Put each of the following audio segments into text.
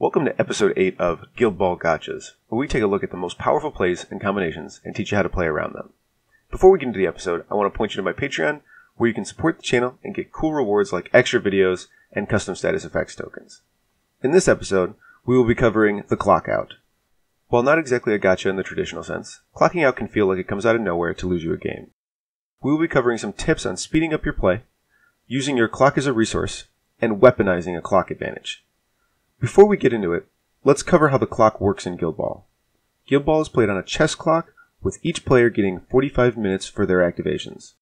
Welcome to episode 8 of Guild Ball Gotchas, where we take a look at the most powerful plays and combinations and teach you how to play around them. Before we get into the episode, I want to point you to my Patreon, where you can support the channel and get cool rewards like extra videos and custom status effects tokens. In this episode, we will be covering the clock out. While not exactly a gotcha in the traditional sense, clocking out can feel like it comes out of nowhere to lose you a game. We will be covering some tips on speeding up your play, using your clock as a resource, and weaponizing a clock advantage. Before we get into it, let's cover how the clock works in Guild Ball. Guild Ball is played on a chess clock, with each player getting 45 minutes for their activations.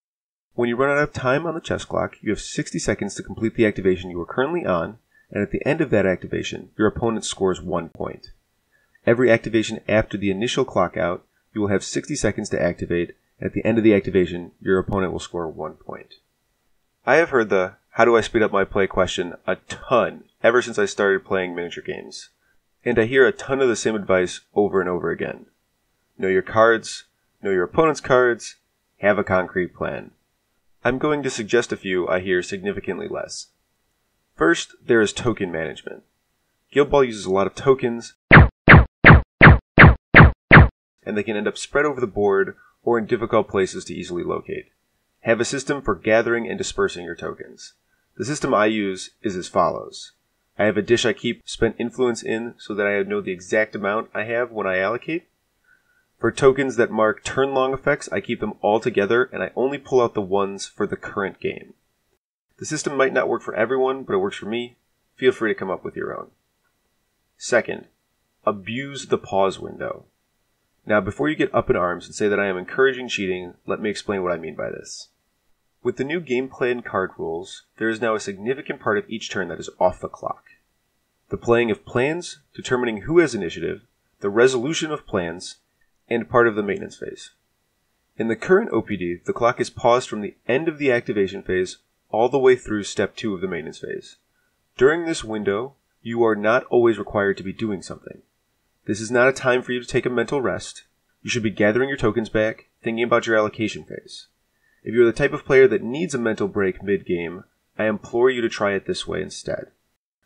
When you run out of time on the chess clock, you have 60 seconds to complete the activation you are currently on, and at the end of that activation, your opponent scores 1 point. Every activation after the initial clock out, you will have 60 seconds to activate, and at the end of the activation, your opponent will score 1 point. I have heard the "how do I speed up my play" question a ton ever since I started playing miniature games. And I hear a ton of the same advice over and over again. Know your cards, know your opponent's cards, have a concrete plan. I'm going to suggest a few I hear significantly less. First, there is token management. Guild Ball uses a lot of tokens, and they can end up spread over the board or in difficult places to easily locate. Have a system for gathering and dispersing your tokens. The system I use is as follows. I have a dish I keep spent influence in so that I know the exact amount I have when I allocate. For tokens that mark turn-long effects, I keep them all together and I only pull out the ones for the current game. The system might not work for everyone, but it works for me. Feel free to come up with your own. Second, abuse the pause window. Now, before you get up in arms and say that I am encouraging cheating, let me explain what I mean by this. With the new gameplay and card rules, there is now a significant part of each turn that is off the clock. The playing of plans, determining who has initiative, the resolution of plans, and part of the maintenance phase. In the current OPD, the clock is paused from the end of the activation phase all the way through step 2 of the maintenance phase. During this window, you are not always required to be doing something. This is not a time for you to take a mental rest. You should be gathering your tokens back, thinking about your allocation phase. If you are the type of player that needs a mental break mid-game, I implore you to try it this way instead.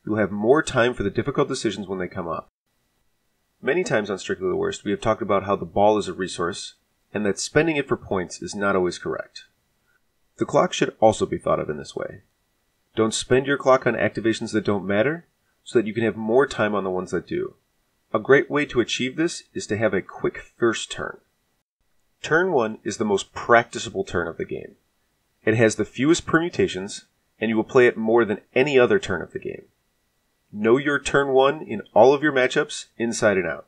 You will have more time for the difficult decisions when they come up. Many times on Strictly the Worst, we have talked about how the ball is a resource, and that spending it for points is not always correct. The clock should also be thought of in this way. Don't spend your clock on activations that don't matter, so that you can have more time on the ones that do. A great way to achieve this is to have a quick first turn. Turn 1 is the most practicable turn of the game. It has the fewest permutations, and you will play it more than any other turn of the game. Know your turn 1 in all of your matchups, inside and out.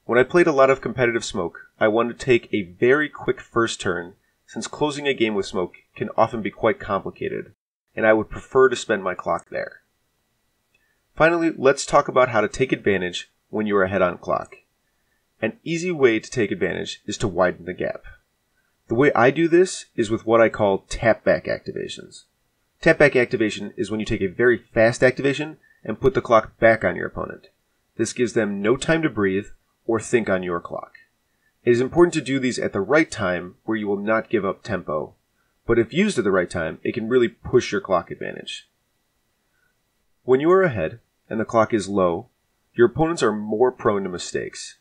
When I played a lot of competitive Smoke, I wanted to take a very quick first turn, since closing a game with Smoke can often be quite complicated, and I would prefer to spend my clock there. Finally, let's talk about how to take advantage when you are ahead on clock. An easy way to take advantage is to widen the gap. The way I do this is with what I call tap-back activations. Tap-back activation is when you take a very fast activation and put the clock back on your opponent. This gives them no time to breathe or think on your clock. It is important to do these at the right time where you will not give up tempo, but if used at the right time, it can really push your clock advantage. When you are ahead and the clock is low, your opponents are more prone to mistakes.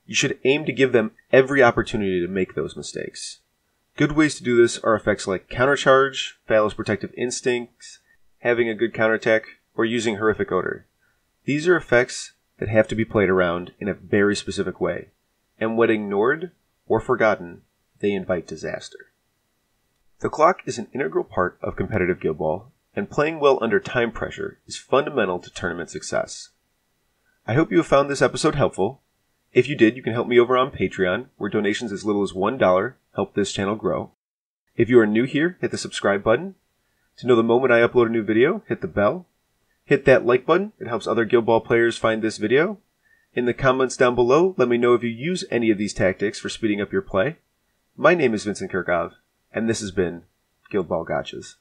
You should aim to give them every opportunity to make those mistakes. Good ways to do this are effects like countercharge, Phallus Protective Instincts, having a good counterattack, or using Horrific Odor. These are effects that have to be played around in a very specific way, and when ignored or forgotten, they invite disaster. The clock is an integral part of competitive Guild Ball, and playing well under time pressure is fundamental to tournament success. I hope you have found this episode helpful. If you did, you can help me over on Patreon, where donations as little as $1 help this channel grow. If you are new here, hit the subscribe button. To know the moment I upload a new video, hit the bell. Hit that like button, it helps other Guild Ball players find this video. In the comments down below, let me know if you use any of these tactics for speeding up your play. My name is Vincent Curkov, and this has been Guild Ball Gotchas.